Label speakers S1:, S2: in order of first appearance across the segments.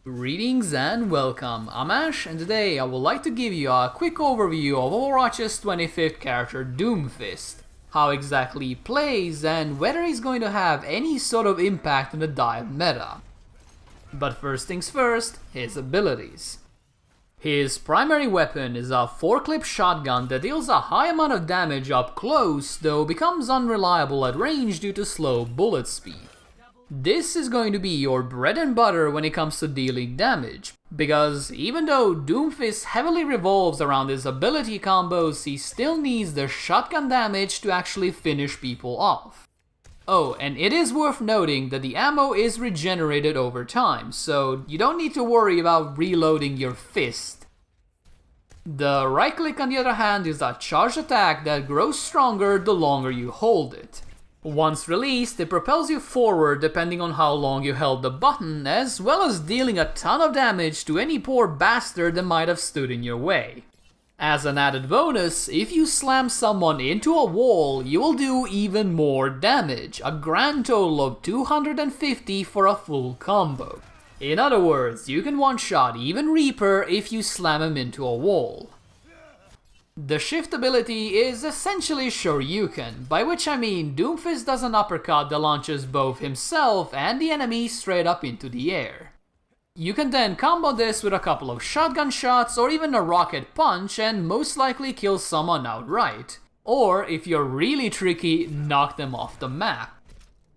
S1: Greetings and welcome, I'm Ash, and today I would like to give you a quick overview of Overwatch's 25th character Doomfist, how exactly he plays, and whether he's going to have any sort of impact on the dive meta. But first things first, his abilities. His primary weapon is a 4-clip shotgun that deals a high amount of damage up close, though becomes unreliable at range due to slow bullet speed. This is going to be your bread and butter when it comes to dealing damage, because even though Doomfist heavily revolves around his ability combos, he still needs the shotgun damage to actually finish people off. Oh, and it is worth noting that the ammo is regenerated over time, so you don't need to worry about reloading your fist. The right click on the other hand is a charged attack that grows stronger the longer you hold it. Once released, it propels you forward depending on how long you held the button, as well as dealing a ton of damage to any poor bastard that might have stood in your way. As an added bonus, if you slam someone into a wall, you will do even more damage, a grand total of 250 for a full combo. In other words, you can one-shot even Reaper if you slam him into a wall. The shift ability is essentially Shoryuken, by which I mean Doomfist does an uppercut that launches both himself and the enemy straight up into the air. You can then combo this with a couple of shotgun shots or even a rocket punch and most likely kill someone outright, or if you're really tricky, knock them off the map.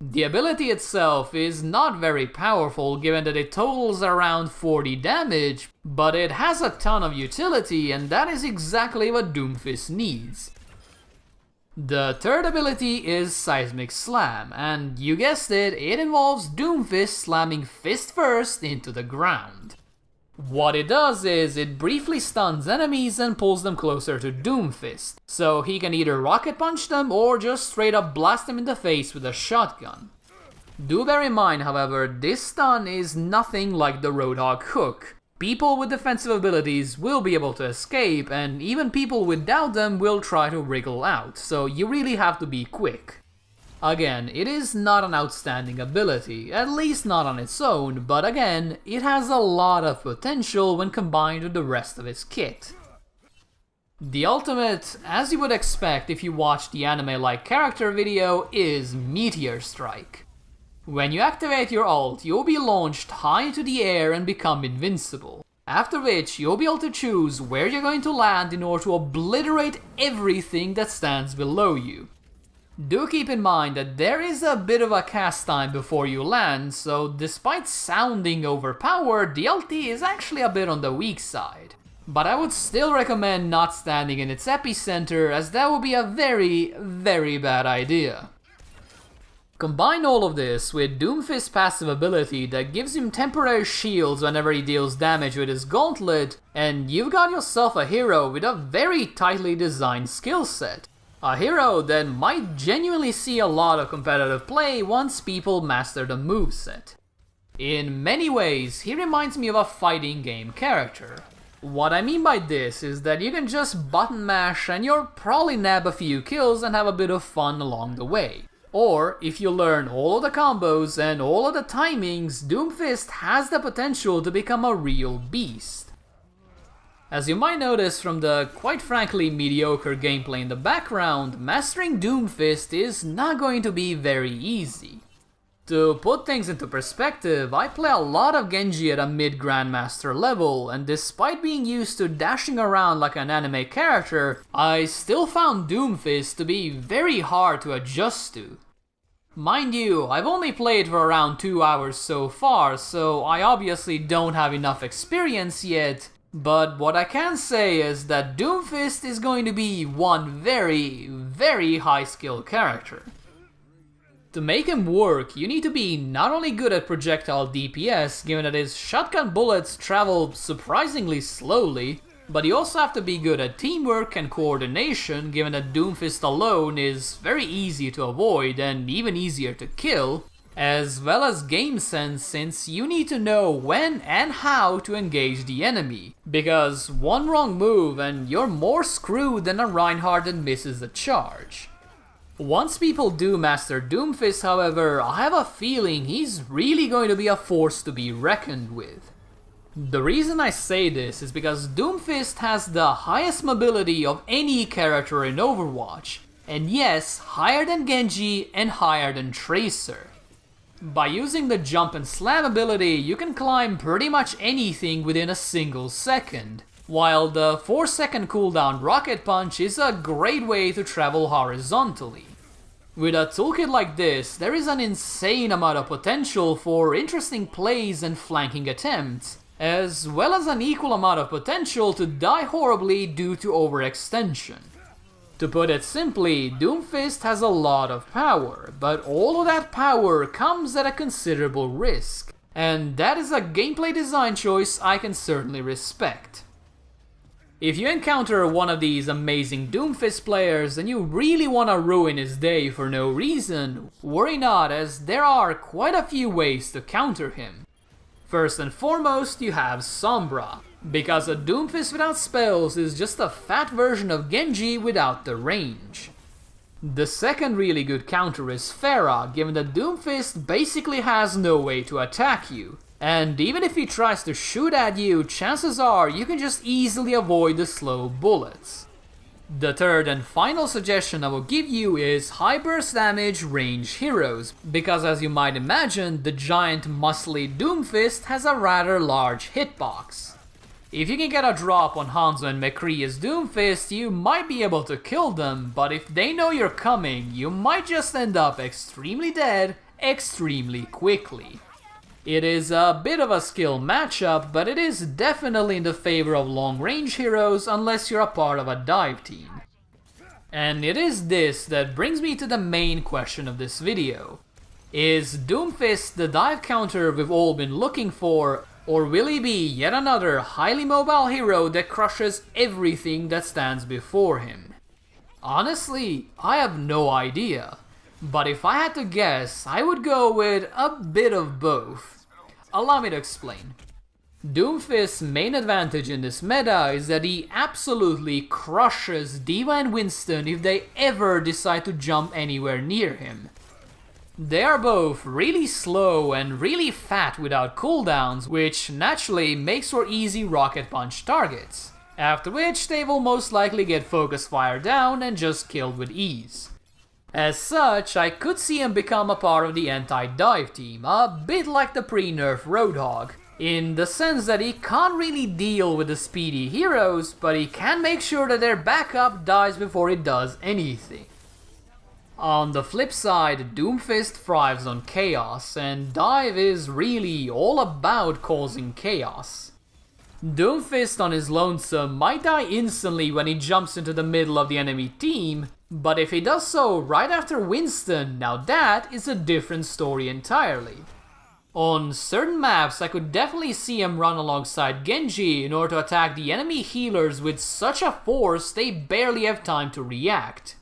S1: The ability itself is not very powerful given that it totals around 40 damage, but it has a ton of utility and that is exactly what Doomfist needs. The third ability is Seismic Slam, and you guessed it, it involves Doomfist slamming fist first into the ground. What it does is, it briefly stuns enemies and pulls them closer to Doomfist, so he can either rocket punch them or just straight up blast them in the face with a shotgun. Do bear in mind, however, this stun is nothing like the Roadhog hook. People with defensive abilities will be able to escape, and even people without them will try to wriggle out, so you really have to be quick. Again, it is not an outstanding ability, at least not on its own, but again, it has a lot of potential when combined with the rest of its kit. The ultimate, as you would expect if you watch the anime-like character video, is Meteor Strike. When you activate your ult, you'll be launched high into the air and become invincible, after which you'll be able to choose where you're going to land in order to obliterate everything that stands below you. Do keep in mind that there is a bit of a cast time before you land, so despite sounding overpowered, the ulti is actually a bit on the weak side. But I would still recommend not standing in its epicenter, as that would be a very bad idea. Combine all of this with Doomfist's passive ability that gives him temporary shields whenever he deals damage with his gauntlet, and you've got yourself a hero with a very tightly designed skill set. A hero that might genuinely see a lot of competitive play once people master the moveset. In many ways, he reminds me of a fighting game character. What I mean by this is that you can just button mash and you'll probably nab a few kills and have a bit of fun along the way. Or, if you learn all of the combos and all of the timings, Doomfist has the potential to become a real beast. As you might notice from the quite frankly mediocre gameplay in the background, mastering Doomfist is not going to be very easy. To put things into perspective, I play a lot of Genji at a mid-grandmaster level, and despite being used to dashing around like an anime character, I still found Doomfist to be very hard to adjust to. Mind you, I've only played for around 2 hours so far, so I obviously don't have enough experience yet, but what I can say is that Doomfist is going to be one very high skill character. To make him work, you need to be not only good at projectile DPS, given that his shotgun bullets travel surprisingly slowly, but you also have to be good at teamwork and coordination, given that Doomfist alone is very easy to avoid and even easier to kill, as well as game sense, since you need to know when and how to engage the enemy, because one wrong move and you're more screwed than a Reinhardt that misses a charge. Once people do master Doomfist, however, I have a feeling he's really going to be a force to be reckoned with. The reason I say this is because Doomfist has the highest mobility of any character in Overwatch, and yes, higher than Genji and higher than Tracer. By using the jump and slam ability, you can climb pretty much anything within a single second, while the 4-second cooldown rocket punch is a great way to travel horizontally. With a toolkit like this, there is an insane amount of potential for interesting plays and flanking attempts, as well as an equal amount of potential to die horribly due to overextension. To put it simply, Doomfist has a lot of power, but all of that power comes at a considerable risk, and that is a gameplay design choice I can certainly respect. If you encounter one of these amazing Doomfist players and you really want to ruin his day for no reason, worry not, as there are quite a few ways to counter him. First and foremost, you have Sombra, because a Doomfist without spells is just a fat version of Genji without the range. The second really good counter is Pharah, given that Doomfist basically has no way to attack you, and even if he tries to shoot at you, chances are you can just easily avoid the slow bullets. The third and final suggestion I will give you is high burst damage range heroes, because as you might imagine, the giant muscly Doomfist has a rather large hitbox. If you can get a drop on Hanzo and McCree as Doomfist, you might be able to kill them, but if they know you're coming, you might just end up extremely dead extremely quickly. It is a bit of a skill matchup, but it is definitely in the favor of long-range heroes unless you're a part of a dive team. And it is this that brings me to the main question of this video. Is Doomfist the dive counter we've all been looking for, or will he be yet another highly mobile hero that crushes everything that stands before him? Honestly, I have no idea. But if I had to guess, I would go with a bit of both. Allow me to explain. Doomfist's main advantage in this meta is that he absolutely crushes D.Va and Winston if they ever decide to jump anywhere near him. They are both really slow and really fat without cooldowns, which naturally makes for easy rocket punch targets, after which they will most likely get focus fire down and just killed with ease. As such, I could see him become a part of the anti-dive team, a bit like the pre-nerf Roadhog, in the sense that he can't really deal with the speedy heroes, but he can make sure that their backup dies before it does anything. On the flip side, Doomfist thrives on chaos, and dive is really all about causing chaos. Doomfist on his lonesome might die instantly when he jumps into the middle of the enemy team, but if he does so right after Winston, now that is a different story entirely. On certain maps, I could definitely see him run alongside Genji in order to attack the enemy healers with such a force they barely have time to react.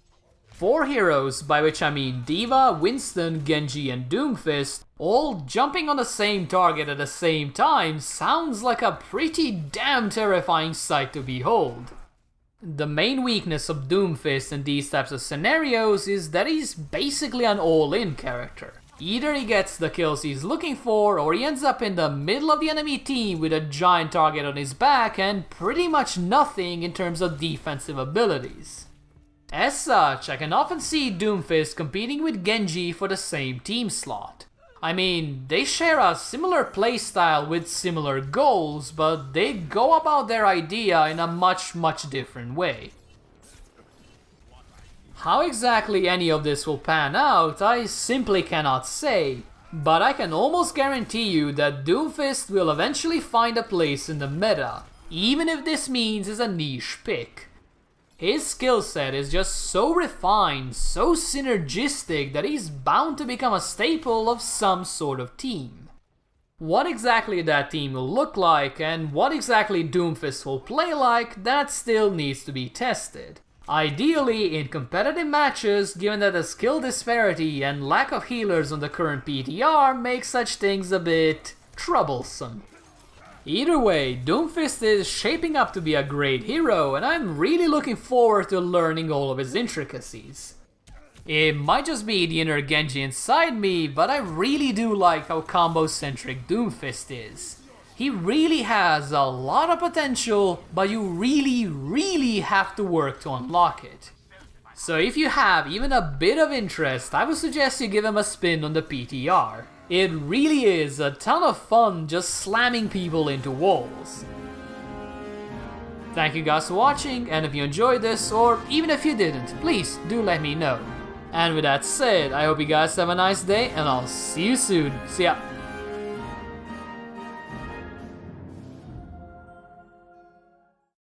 S1: 4 heroes, by which I mean D.Va, Winston, Genji and Doomfist, all jumping on the same target at the same time sounds like a pretty damn terrifying sight to behold. The main weakness of Doomfist in these types of scenarios is that he's basically an all-in character. Either he gets the kills he's looking for, or he ends up in the middle of the enemy team with a giant target on his back and pretty much nothing in terms of defensive abilities. As such, I can often see Doomfist competing with Genji for the same team slot. I mean, they share a similar playstyle with similar goals, but they go about their idea in a much different way. How exactly any of this will pan out, I simply cannot say, but I can almost guarantee you that Doomfist will eventually find a place in the meta, even if this means it's a niche pick. His skill set is just so refined, so synergistic that he's bound to become a staple of some sort of team. What exactly that team will look like and what exactly Doomfist will play like, that still needs to be tested. Ideally in competitive matches, given that the skill disparity and lack of healers on the current PTR make such things a bit troublesome. Either way, Doomfist is shaping up to be a great hero, and I'm really looking forward to learning all of his intricacies. It might just be the inner Genji inside me, but I really do like how combo-centric Doomfist is. He really has a lot of potential, but you really have to work to unlock it. So if you have even a bit of interest, I would suggest you give him a spin on the PTR. It really is a ton of fun just slamming people into walls. Thank you guys for watching, and if you enjoyed this, or even if you didn't, please do let me know. And with that said, I hope you guys have a nice day, and I'll see you soon. See ya!